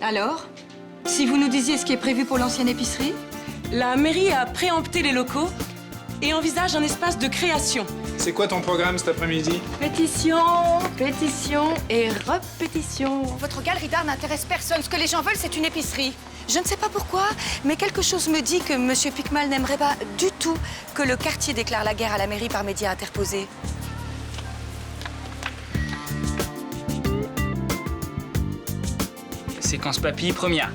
Alors, si vous nous disiez ce qui est prévu pour l'ancienne épicerie? La mairie a préempté les locaux et envisage un espace de création. C'est quoi ton programme cet après-midi? Pétition, pétition et repétition. Votre galerie d'art n'intéresse personne. Ce que les gens veulent, c'est une épicerie. Je ne sais pas pourquoi, mais quelque chose me dit que M. Picmal n'aimerait pas du tout que le quartier déclare la guerre à la mairie par médias interposés. Séquence papy, première.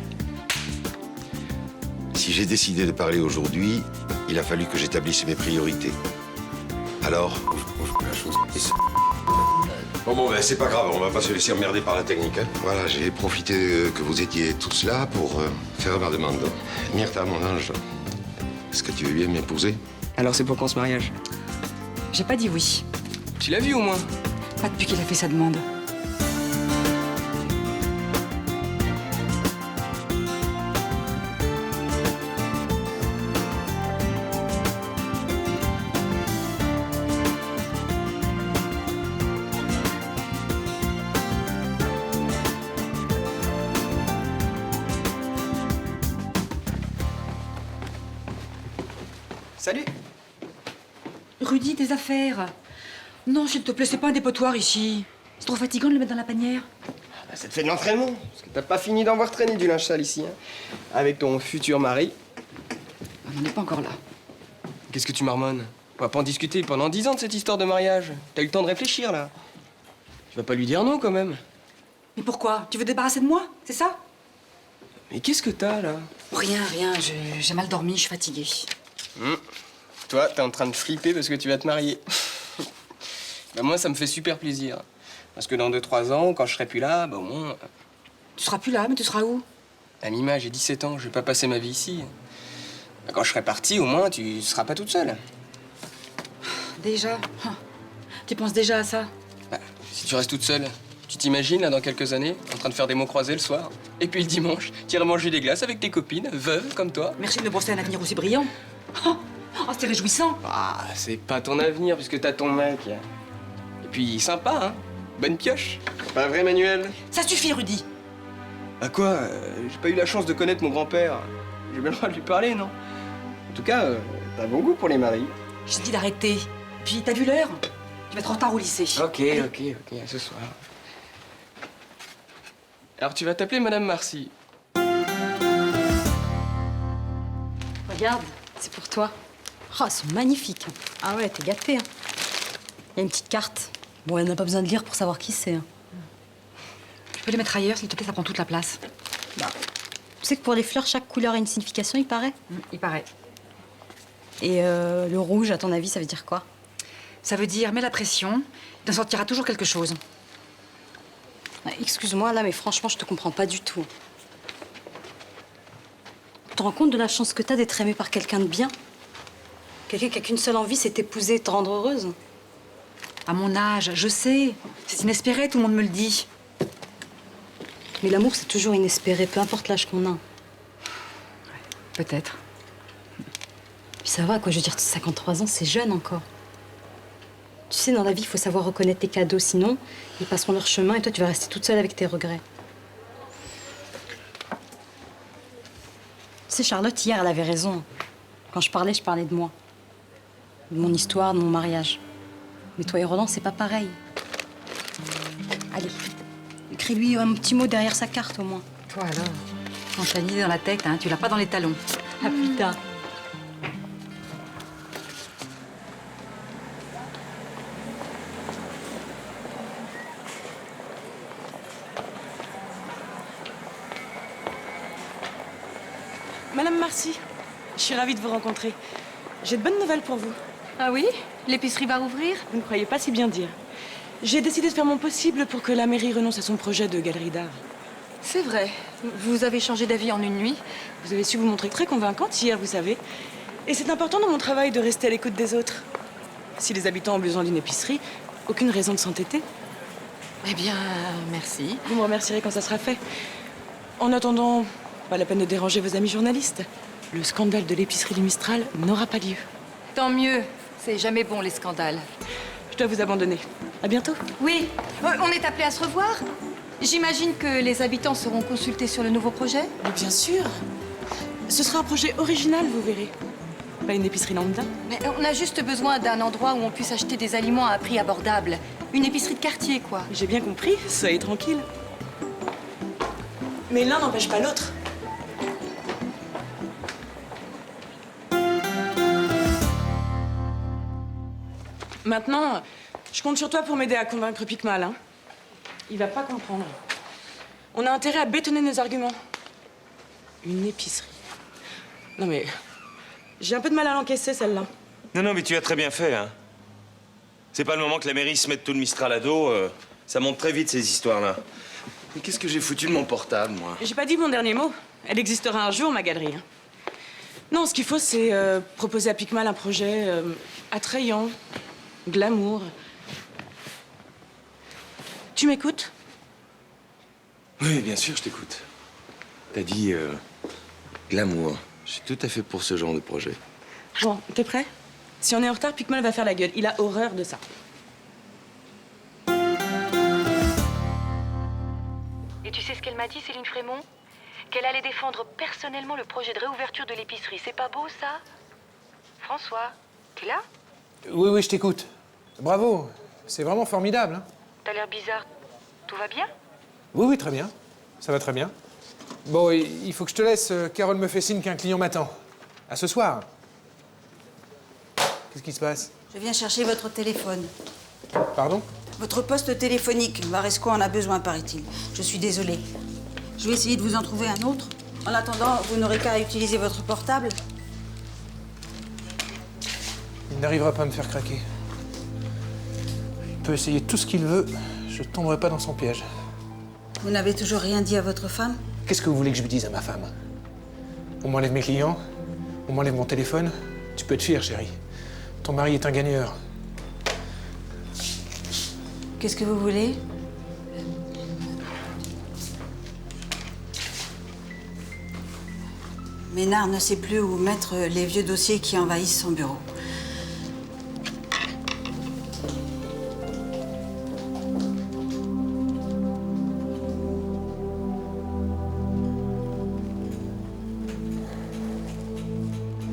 Si j'ai décidé de parler aujourd'hui, il a fallu que j'établisse mes priorités. Alors, bon, ben, c'est pas grave, on va pas se laisser emmerder par la technique. Hein. Voilà, j'ai profité que vous étiez tous là pour faire ma demande. Myrtha, mon ange, est-ce que tu veux bien m'épouser? Alors c'est pour quand ce mariage? J'ai pas dit oui. Tu l'as vu au moins? Pas depuis qu'il a fait sa demande. Salut! Rudy, tes affaires. Non, s'il te plaît, c'est pas un dépotoir ici. C'est trop fatigant de le mettre dans la panière. Bah, ça te fait de l'entraînement, parce que t'as pas fini d'en voir traîner du linge sale ici, hein. Avec ton futur mari. On n'en est pas encore là. Qu'est-ce que tu marmonnes? On va pas en discuter pendant 10 ans de cette histoire de mariage. T'as eu le temps de réfléchir, là. Tu vas pas lui dire non, quand même. Mais pourquoi? Tu veux te débarrasser de moi? C'est ça? Mais qu'est-ce que t'as, là? Rien, rien. J'ai mal dormi, je suis fatiguée. Toi, t'es en train de flipper parce que tu vas te marier. Bah moi, ça me fait super plaisir. Parce que dans 2-3 ans, quand je serai plus là, bah au moins... Tu seras plus là, mais tu seras où? À Mima, j'ai 17 ans, je vais pas passer ma vie ici. Bah, quand je serai parti, au moins, tu seras pas toute seule. Déjà? Tu penses déjà à ça? Bah, si tu restes toute seule, tu t'imagines, là, dans quelques années, en train de faire des mots croisés le soir, et puis le dimanche, tu iras manger des glaces avec tes copines, veuves comme toi. Merci de me brosser un avenir aussi brillant. Oh, c'est réjouissant. Ah, c'est pas ton avenir, puisque t'as ton mec. Et puis, sympa, hein? Bonne pioche. Pas vrai, Manuel? Ça suffit, Rudy. À quoi? J'ai pas eu la chance de connaître mon grand-père. J'ai bien le droit de lui parler, non? En tout cas, t'as bon goût pour les maris. Je t'ai dit d'arrêter. Puis, t'as vu l'heure? Tu vas être en retard au lycée. Ok, à ce soir. Alors, tu vas t'appeler Madame Marcy. Regarde, c'est pour toi. Oh, c'est magnifique. Ah ouais, t'es gâtée. Hein. Il y a une petite carte. Bon, elle n'a pas besoin de lire pour savoir qui c'est. Hein. Je peux les mettre ailleurs, s'il te plaît, ça prend toute la place. Bah, tu sais que pour les fleurs, chaque couleur a une signification, il paraît. Il paraît. Et le rouge, à ton avis, ça veut dire quoi? Ça veut dire, mets la pression, il t'en sortira toujours quelque chose. Excuse-moi, là, mais franchement, je te comprends pas du tout. Tu te rends compte de la chance que t'as d'être aimée par quelqu'un de bien? Quelqu'un qui a qu'une seule envie, c'est t'épouser et te rendre heureuse. À mon âge, je sais. C'est inespéré, tout le monde me le dit. Mais l'amour, c'est toujours inespéré, peu importe l'âge qu'on a. Peut-être. Puis ça va, quoi, je veux dire, 53 ans, c'est jeune encore. Tu sais, dans la vie, il faut savoir reconnaître tes cadeaux, sinon, ils passeront leur chemin et toi, tu vas rester toute seule avec tes regrets. Tu sais, Charlotte, hier, elle avait raison. Quand je parlais de moi. De mon histoire, de mon mariage. Mais toi et Roland, c'est pas pareil. Allez, écris-lui un petit mot derrière sa carte, au moins. Toi, alors? Quand t'as une idée dans la tête, hein, tu l'as pas dans les talons. À plus tard. Madame Marcy, je suis ravie de vous rencontrer. J'ai de bonnes nouvelles pour vous. Ah oui? L'épicerie va rouvrir? Vous ne croyez pas si bien dire. J'ai décidé de faire mon possible pour que la mairie renonce à son projet de galerie d'art. C'est vrai. Vous avez changé d'avis en une nuit? Vous avez su vous montrer très convaincante hier, vous savez. Et c'est important dans mon travail de rester à l'écoute des autres. Si les habitants ont besoin d'une épicerie, aucune raison de s'entêter. Eh bien, merci. Vous me remercierez quand ça sera fait. En attendant, pas la peine de déranger vos amis journalistes. Le scandale de l'épicerie du Mistral n'aura pas lieu. Tant mieux. C'est jamais bon, les scandales. Je dois vous abandonner. À bientôt. Oui. On est appelés à se revoir? J'imagine que les habitants seront consultés sur le nouveau projet? Mais bien sûr. Ce sera un projet original, vous verrez. Pas une épicerie lambda. Mais on a juste besoin d'un endroit où on puisse acheter des aliments à un prix abordable. Une épicerie de quartier, quoi. J'ai bien compris, soyez tranquille. Mais l'un n'empêche pas l'autre. Maintenant, je compte sur toi pour m'aider à convaincre Picmal, hein. Il va pas comprendre. On a intérêt à bétonner nos arguments. Une épicerie. Non mais, j'ai un peu de mal à l'encaisser, celle-là. Non, mais tu as très bien fait, hein. C'est pas le moment que la mairie se mette tout le Mistral à dos. Ça monte très vite, ces histoires-là. Mais qu'est-ce que j'ai foutu de mon portable, moi? J'ai pas dit mon dernier mot. Elle existera un jour, ma galerie. Hein. Non, ce qu'il faut, c'est proposer à Picmal un projet attrayant, glamour. Tu m'écoutes? Oui, bien sûr, je t'écoute. T'as dit glamour. Je suis tout à fait pour ce genre de projet. Bon, t'es prêt? Si on est en retard, Picmal va faire la gueule. Il a horreur de ça. Et tu sais ce qu'elle m'a dit, Céline Frémont? Qu'elle allait défendre personnellement le projet de réouverture de l'épicerie. C'est pas beau, ça? François, t'es là? Oui, je t'écoute. Bravo, c'est vraiment formidable. Hein. T'as l'air bizarre. Tout va bien? Oui, très bien. Ça va très bien. Bon, il faut que je te laisse. Carole me fait signe qu'un client m'attend. À ce soir. Qu'est-ce qui se passe? Je viens chercher votre téléphone. Pardon? Votre poste téléphonique. Varesco en a besoin, paraît-il. Je suis désolée. Je vais essayer de vous en trouver un autre. En attendant, vous n'aurez qu'à utiliser votre portable. Il n'arrivera pas à me faire craquer. Il peut essayer tout ce qu'il veut. Je ne tomberai pas dans son piège. Vous n'avez toujours rien dit à votre femme? Qu'est-ce que vous voulez que je lui dise à ma femme? On m'enlève mes clients, on m'enlève mon téléphone. Tu peux être fière, chérie. Ton mari est un gagneur. Qu'est-ce que vous voulez? Ménard ne sait plus où mettre les vieux dossiers qui envahissent son bureau.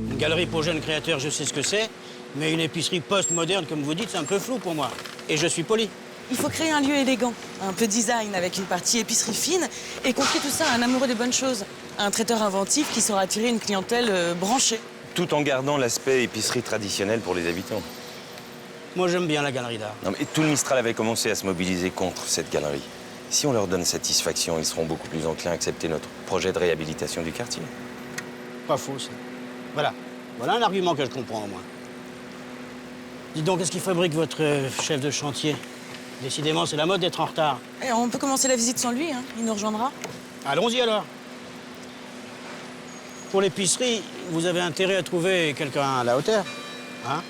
Une galerie pour jeunes créateurs, je sais ce que c'est, mais une épicerie post-moderne, comme vous dites, c'est un peu flou pour moi. Et je suis poli. Il faut créer un lieu élégant, un peu design, avec une partie épicerie fine, et confier tout ça à un amoureux des bonnes choses. Un traiteur inventif qui saura attirer une clientèle branchée. Tout en gardant l'aspect épicerie traditionnelle pour les habitants. Moi, j'aime bien la galerie d'art. Non, mais tout le Mistral avait commencé à se mobiliser contre cette galerie. Si on leur donne satisfaction, ils seront beaucoup plus enclins à accepter notre projet de réhabilitation du quartier. Pas faux, ça. Voilà. Voilà un argument que je comprends, au moins. Dites donc, qu'est-ce qu'il fabrique votre chef de chantier? Décidément, c'est la mode d'être en retard. Et on peut commencer la visite sans lui, hein. Il nous rejoindra. Allons-y, alors. Pour l'épicerie, vous avez intérêt à trouver quelqu'un à la hauteur, hein?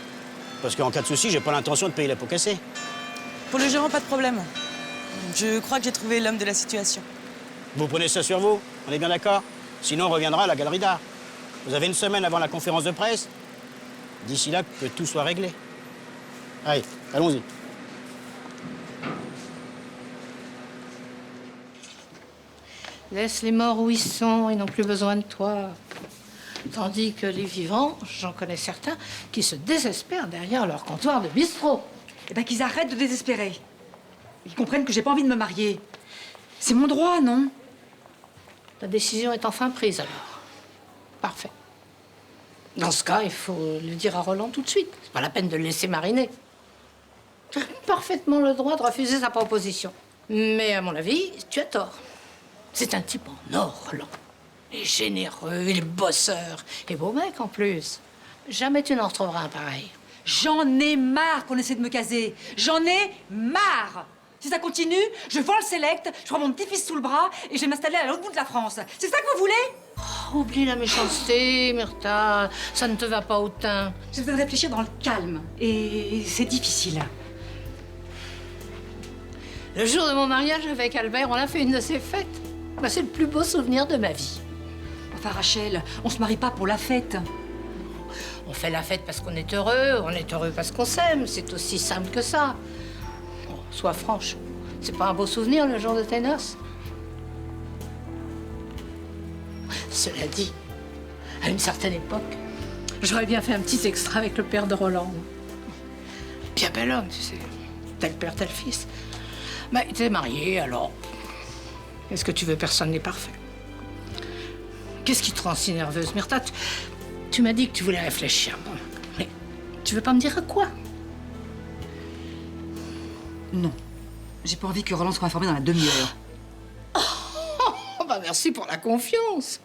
Parce qu'en cas de souci, j'ai pas l'intention de payer la peau cassée. Pour le gérant, pas de problème. Je crois que j'ai trouvé l'homme de la situation. Vous prenez ça sur vous, on est bien d'accord? Sinon, on reviendra à la galerie d'art. Vous avez une semaine avant la conférence de presse. D'ici là, que tout soit réglé. Allez, allons-y. Laisse les morts où ils sont, ils n'ont plus besoin de toi. Tandis que les vivants, j'en connais certains, qui se désespèrent derrière leur comptoir de bistrot. Eh ben qu'ils arrêtent de désespérer. Ils comprennent que j'ai pas envie de me marier. C'est mon droit, non? Ta décision est enfin prise, alors. Parfait. Dans ce cas, il faut le dire à Roland tout de suite. C'est pas la peine de le laisser mariner. Tu as parfaitement le droit de refuser sa proposition. Mais à mon avis, tu as tort. C'est un type en or, Roland. Il est généreux, il est bosseur. Et beau mec, en plus. Jamais tu n'en retrouveras un pareil. J'en ai marre qu'on essaie de me caser. J'en ai marre. Si ça continue, je vends le Select, je prends mon petit-fils sous le bras et je vais m'installer à l'autre bout de la France. C'est ça que vous voulez? Oh, oublie la méchanceté, Myrta. Ça ne te va pas au teint. J'ai besoin de réfléchir dans le calme. Et c'est difficile. Le jour de mon mariage avec Albert, on a fait une de ces fêtes. Bah, c'est le plus beau souvenir de ma vie. Enfin, Rachel, on se marie pas pour la fête. On fait la fête parce qu'on est heureux parce qu'on s'aime. C'est aussi simple que ça. Bon, sois franche. C'est pas un beau souvenir, le jour de tes noces? Cela dit, à une certaine époque, j'aurais bien fait un petit extra avec le père de Roland. Bien bel homme, tu sais. Tel père, tel fils. Mais t'es marié, alors... Qu'est-ce que tu veux? Personne n'est parfait. Qu'est-ce qui te rend si nerveuse, Myrta? Tu m'as dit que tu voulais réfléchir. Bon, mais tu veux pas me dire à quoi? Non. J'ai pas envie que Roland soit informé dans la demi-heure. Oh, bah merci pour la confiance.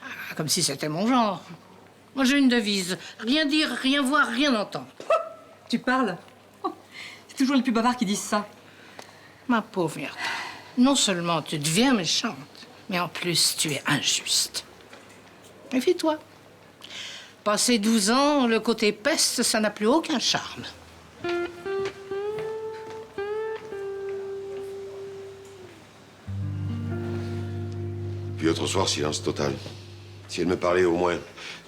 Ah, comme si c'était mon genre. Moi, j'ai une devise. Rien dire, rien voir, rien entendre. Tu parles? C'est toujours les plus bavards qui disent ça. Ma pauvre Myrta, non seulement tu deviens méchante, mais en plus tu es injuste. Méfie-toi. Passé 12 ans, le côté peste, ça n'a plus aucun charme. Puis l'autre soir, silence total. Si elle me parlait au moins,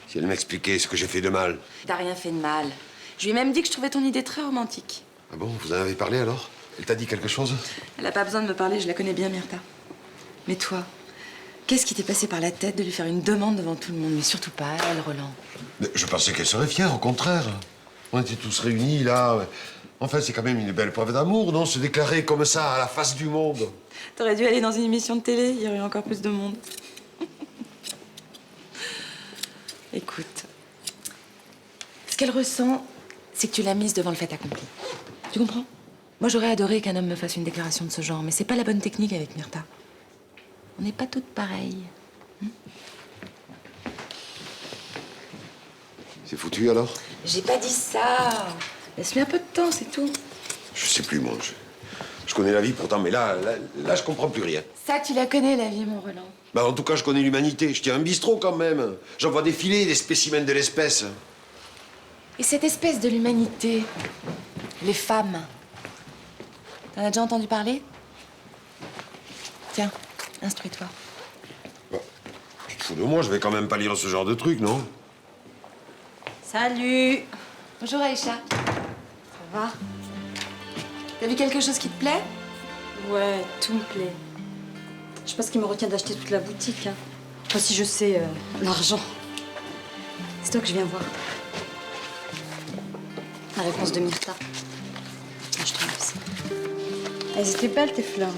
si elle m'expliquait ce que j'ai fait de mal. T'as rien fait de mal. Je lui ai même dit que je trouvais ton idée très romantique. Ah bon, vous en avez parlé alors? Elle t'a dit quelque chose? Elle a pas besoin de me parler, je la connais bien, Myrta. Mais toi, qu'est-ce qui t'est passé par la tête de lui faire une demande devant tout le monde? Mais surtout pas elle, Roland. Mais je pensais qu'elle serait fière, au contraire. On était tous réunis, là. Enfin, c'est quand même une belle preuve d'amour, non? Se déclarer comme ça, à la face du monde. T'aurais dû aller dans une émission de télé, il y aurait eu encore plus de monde. Écoute, ce qu'elle ressent, c'est que tu l'as mise devant le fait accompli. Tu comprends? Moi, j'aurais adoré qu'un homme me fasse une déclaration de ce genre, mais c'est pas la bonne technique avec Myrta. On n'est pas toutes pareilles. C'est foutu, alors? J'ai pas dit ça. Laisse-lui un peu de temps, c'est tout. Je sais plus, moi. Je connais la vie, pourtant, mais là, je comprends plus rien. Ça, tu la connais, la vie, mon Roland. Bah, en tout cas, je connais l'humanité. Je tiens un bistrot, quand même. J'en vois défiler des spécimens de l'espèce. Et cette espèce de l'humanité, les femmes, t'en as déjà entendu parler? Tiens, instruis-toi. Bah, tu te fous de moi, je vais quand même pas lire ce genre de truc, non? Salut. Bonjour, Aïcha. Ça va? T'as vu quelque chose qui te plaît? Ouais, tout me plaît. Je sais pas ce qui me retient d'acheter toute la boutique. Hein. Enfin, si je sais, l'argent. C'est toi que je viens voir. La réponse de Myrta. Ah, je trouve ça. Elles étaient belles, tes fleurs.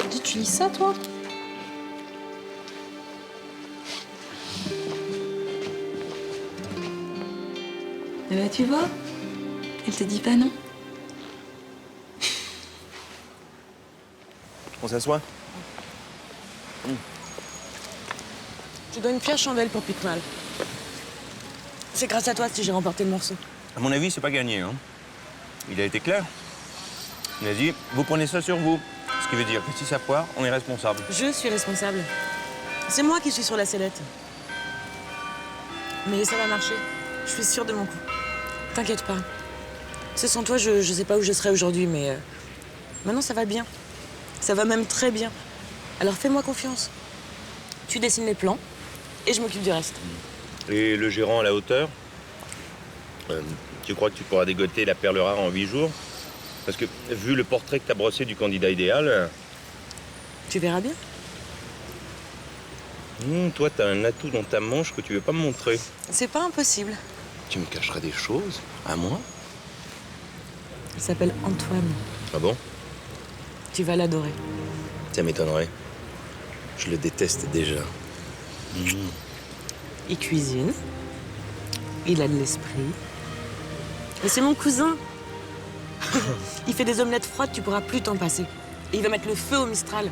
Dis, tu lis ça, toi? Eh ben, tu vois, elle te dit pas non. On s'assoit? Je dois une fière chandelle pour Picmal. C'est grâce à toi si j'ai remporté le morceau. À mon avis, c'est pas gagné, hein. Il a été clair. Il a dit, vous prenez ça sur vous. Ce qui veut dire que si ça foire, on est responsable. Je suis responsable. C'est moi qui suis sur la sellette. Mais ça va marcher. Je suis sûre de mon coup. T'inquiète pas. C'est sans toi, je sais pas où je serais aujourd'hui, mais maintenant ça va bien. Ça va même très bien. Alors fais-moi confiance. Tu dessines les plans et je m'occupe du reste. Et le gérant à la hauteur, tu crois que tu pourras dégoter la perle rare en 8 jours? Parce que, vu le portrait que t'as brossé du candidat idéal... Tu verras bien. Toi, t'as un atout dans ta manche que tu veux pas me montrer. C'est pas impossible. Tu me cacheras des choses? À moi? Il s'appelle Antoine. Ah bon? Tu vas l'adorer. Ça m'étonnerait. Je le déteste déjà. Il cuisine. Il a de l'esprit. Et c'est mon cousin. Il fait des omelettes froides, tu pourras plus t'en passer. Et il va mettre le feu au Mistral.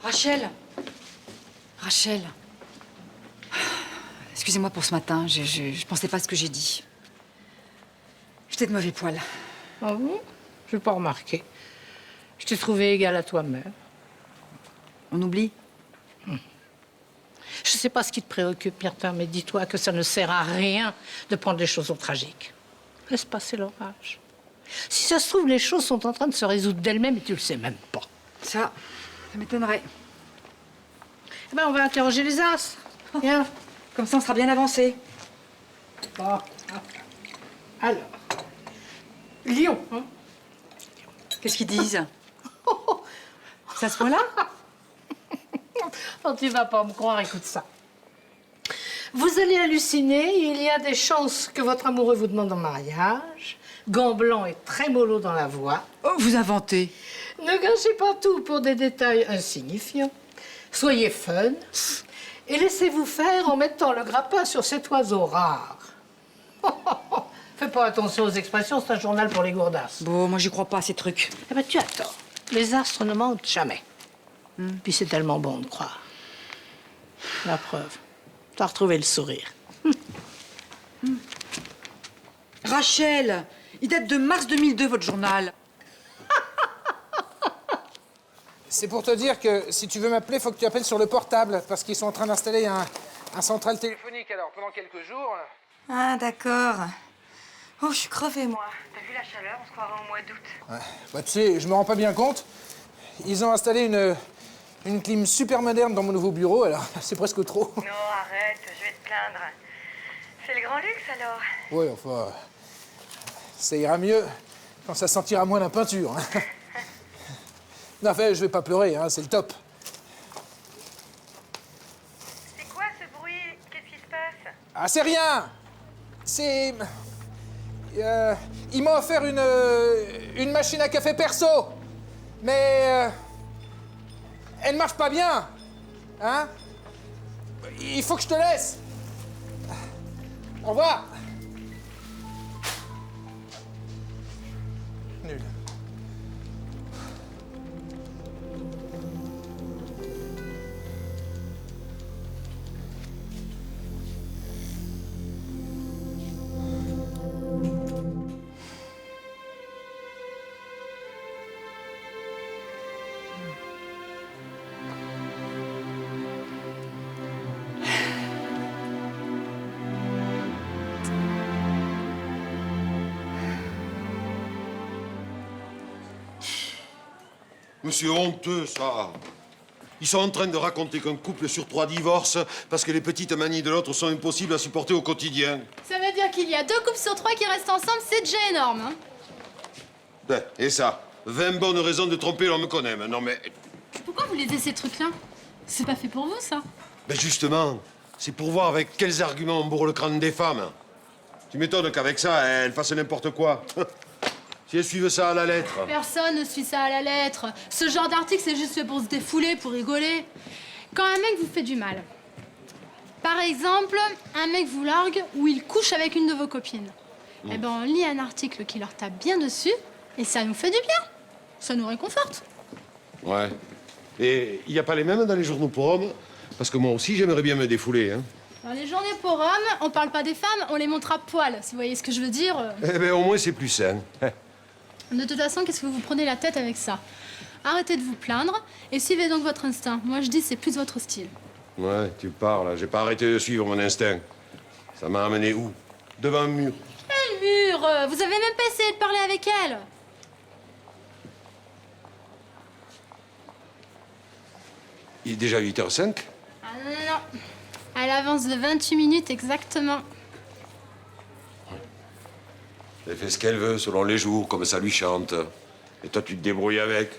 Rachel. Rachel. Excusez-moi pour ce matin, je pensais pas à ce que j'ai dit. J'étais de mauvais poil. Ah bon? Je n'ai pas remarqué. Je t'ai trouvé égale à toi-même. On oublie? Je sais pas ce qui te préoccupe, Myrta, mais dis-toi que ça ne sert à rien de prendre les choses au tragique. Laisse passer l'orage. Si ça se trouve, les choses sont en train de se résoudre d'elles-mêmes et tu le sais même pas. Ça m'étonnerait. Eh ben, on va interroger les as. Viens. Comme ça, on sera bien avancé. Bon. Alors, Lyon, hein? Qu'est-ce qu'ils disent? C'est à ce point-là? Oh, tu vas pas me croire, écoute ça. Vous allez halluciner, il y a des chances que votre amoureux vous demande en mariage. Gant blanc et très mollo dans la voix. Oh, vous inventez. Ne gâchez pas tout pour des détails insignifiants. Soyez fun et laissez-vous faire en mettant le grappin sur cet oiseau rare. Fais pas attention aux expressions, c'est un journal pour les gourdasses. Bon, moi, j'y crois pas à ces trucs. Eh ben, tu as tort. Les astres ne mentent jamais. Puis c'est tellement bon de croire. La preuve. T'as retrouvé le sourire. Rachel, il date de mars 2002, votre journal. C'est pour te dire que si tu veux m'appeler, faut que tu appelles sur le portable, parce qu'ils sont en train d'installer un central téléphonique, alors pendant quelques jours... Ah, d'accord. Oh, je suis crevée, moi. T'as vu la chaleur? On se croirait au mois d'août. Ouais. Bah, tu sais, je me rends pas bien compte. Ils ont installé une clim super moderne dans mon nouveau bureau, alors c'est presque trop. Non, arrête, je vais te plaindre. C'est le grand luxe, alors. Ouais, enfin... ça ira mieux quand ça sentira moins la peinture. Hein. Non, enfin, je vais pas pleurer, hein, c'est le top. C'est quoi ce bruit? Qu'est-ce qui se passe? Ah, c'est rien! C'est... ils m'ont offert une machine à café perso. Mais... elle marche pas bien. Hein? Il faut que je te laisse. Au revoir. Nul. C'est honteux, ça. Ils sont en train de raconter qu'un couple sur 3 divorce parce que les petites manies de l'autre sont impossibles à supporter au quotidien. Ça veut dire qu'il y a 2 couples sur 3 qui restent ensemble, c'est déjà énorme, hein? Ben, et ça, 20 bonnes raisons de tromper l'homme qu'on aime. Non mais... Pourquoi vous lisez ces trucs-là? C'est pas fait pour vous, ça? Ben justement, c'est pour voir avec quels arguments on bourre le crâne des femmes. Tu m'étonnes qu'avec ça, elles fassent n'importe quoi. Si elles suivent ça à la lettre. Personne ne suit ça à la lettre. Ce genre d'article, c'est juste fait pour se défouler, pour rigoler. Quand un mec vous fait du mal, par exemple, un mec vous largue ou il couche avec une de vos copines, eh ben on lit un article qui leur tape bien dessus et ça nous fait du bien. Ça nous réconforte. Ouais. Et il n'y a pas les mêmes dans les journaux pour hommes? Parce que moi aussi, j'aimerais bien me défouler, hein. Dans les journées pour hommes, on parle pas des femmes, on les montre à poil, si vous voyez ce que je veux dire. Eh ben, au moins, c'est plus sain. De toute façon, qu'est-ce que vous prenez la tête avec ça? Arrêtez de vous plaindre et suivez donc votre instinct. Moi, je dis c'est plus votre style. Ouais, tu parles. J'ai pas arrêté de suivre mon instinct. Ça m'a amené où? Devant un mur. Quel mur? Vous avez même pas essayé de parler avec elle. Il est déjà 8h05. Ah non, non, non. Elle avance de 28 minutes exactement. Elle fait ce qu'elle veut, selon les jours, comme ça lui chante. Et toi, tu te débrouilles avec.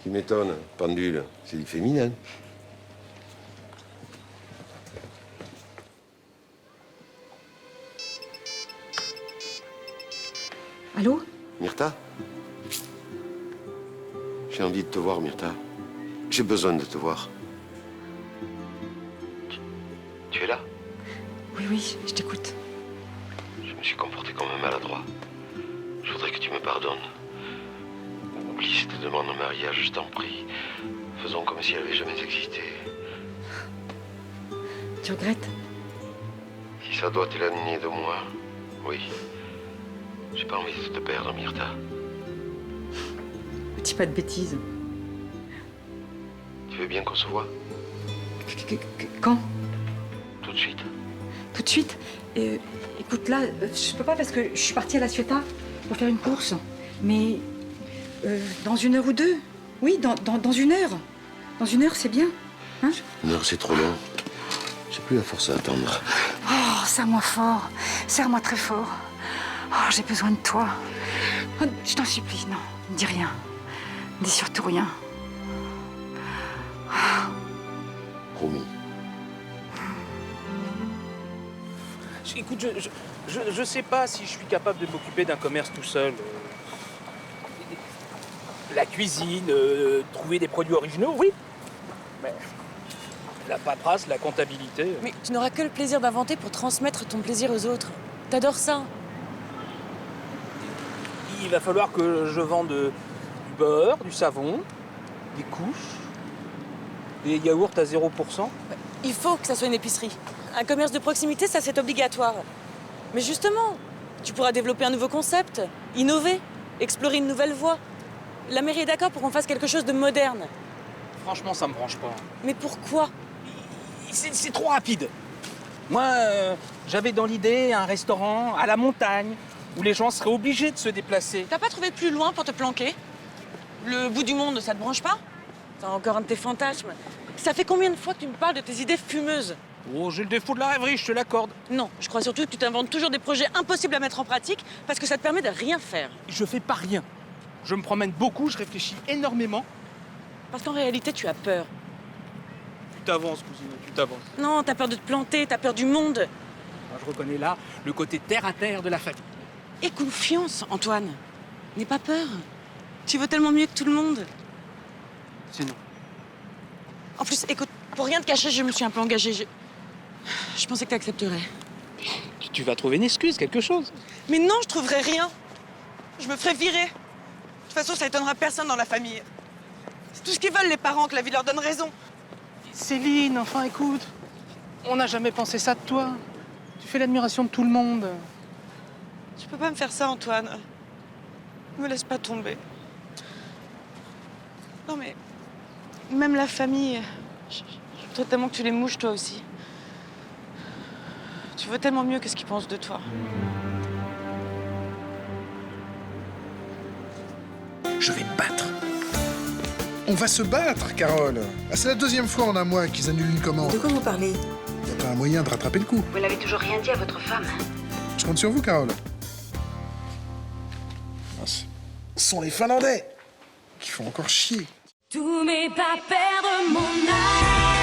Tu m'étonnes, pendule. C'est du féminin. Allô? Myrtha? J'ai envie de te voir, Myrtha. J'ai besoin de te voir. Tu es là? Oui, oui, je t'écoute. Je me suis comporté comme un maladroit. Je voudrais que tu me pardonnes. Oublie cette demande en mariage, je t'en prie. Faisons comme si elle n'avait jamais existé. Tu regrettes? Si ça doit t'éloigner de moi, oui. J'ai pas envie de te perdre, Myrtha. Ne dis pas de bêtises. Tu veux bien qu'on se voit? Quand? Tout de suite. Tout de suite? Écoute, là, je peux pas parce que je suis partie à la Ciotat pour faire une course. Mais dans 1 heure ou 2. Oui, dans 1 heure. Dans 1 heure, c'est bien. Hein? Une heure, c'est trop long. J'ai plus la force à attendre. Oh, serre-moi fort. Serre-moi très fort. Oh, j'ai besoin de toi. Oh, je t'en supplie, non. Ne dis rien. Ne dis surtout rien. Promis. Écoute, je sais pas si je suis capable de m'occuper d'un commerce tout seul. La cuisine, trouver des produits originaux, oui. Mais la paperasse, la comptabilité... Mais tu n'auras que le plaisir d'inventer pour transmettre ton plaisir aux autres. T'adores ça. Il va falloir que je vende du beurre, du savon, des couches, des yaourts à 0%. Il faut que ça soit une épicerie. Un commerce de proximité, ça c'est obligatoire. Mais justement, tu pourras développer un nouveau concept, innover, explorer une nouvelle voie. La mairie est d'accord pour qu'on fasse quelque chose de moderne. Franchement, ça me branche pas. Mais pourquoi? C'est trop rapide. Moi, j'avais dans l'idée un restaurant à la montagne, où les gens seraient obligés de se déplacer. T'as pas trouvé plus loin pour te planquer? Le bout du monde, ça te branche pas? C'est encore un de tes fantasmes. Ça fait combien de fois que tu me parles de tes idées fumeuses? Oh, j'ai le défaut de la rêverie, je te l'accorde. Non, je crois surtout que tu t'inventes toujours des projets impossibles à mettre en pratique parce que ça te permet de rien faire. Je fais pas rien. Je me promène beaucoup, je réfléchis énormément. Parce qu'en réalité, tu as peur. Tu t'avances, cousine, tu t'avances. Non, t'as peur de te planter, t'as peur du monde. Je reconnais là le côté terre-à-terre de la famille. Et confiance, Antoine. N'aie pas peur. Tu veux tellement mieux que tout le monde. C'est non. En plus, écoute, pour rien te cacher, je me suis un peu engagée. Je pensais que t'accepterais. Tu vas trouver une excuse, quelque chose. Mais non, je trouverai rien. Je me ferai virer. De toute façon, ça étonnera personne dans la famille. C'est tout ce qu'ils veulent, les parents, que la vie leur donne raison. Céline, enfin, écoute. On n'a jamais pensé ça de toi. Tu fais l'admiration de tout le monde. Tu peux pas me faire ça, Antoine. Me laisse pas tomber. Non, mais... Même la famille... Je voudrais tellement que tu les mouches, toi aussi. Tu veux tellement mieux que ce qu'ils pensent de toi. Je vais me battre. On va se battre, Carole. Ah, c'est la deuxième fois en un mois qu'ils annulent une commande. De quoi vous parlez? Y a pas un moyen de rattraper le coup. Vous n'avez toujours rien dit à votre femme. Je compte sur vous, Carole. Ah, ce sont les Finlandais qui font encore chier. Tout mais pas perdre mon âme.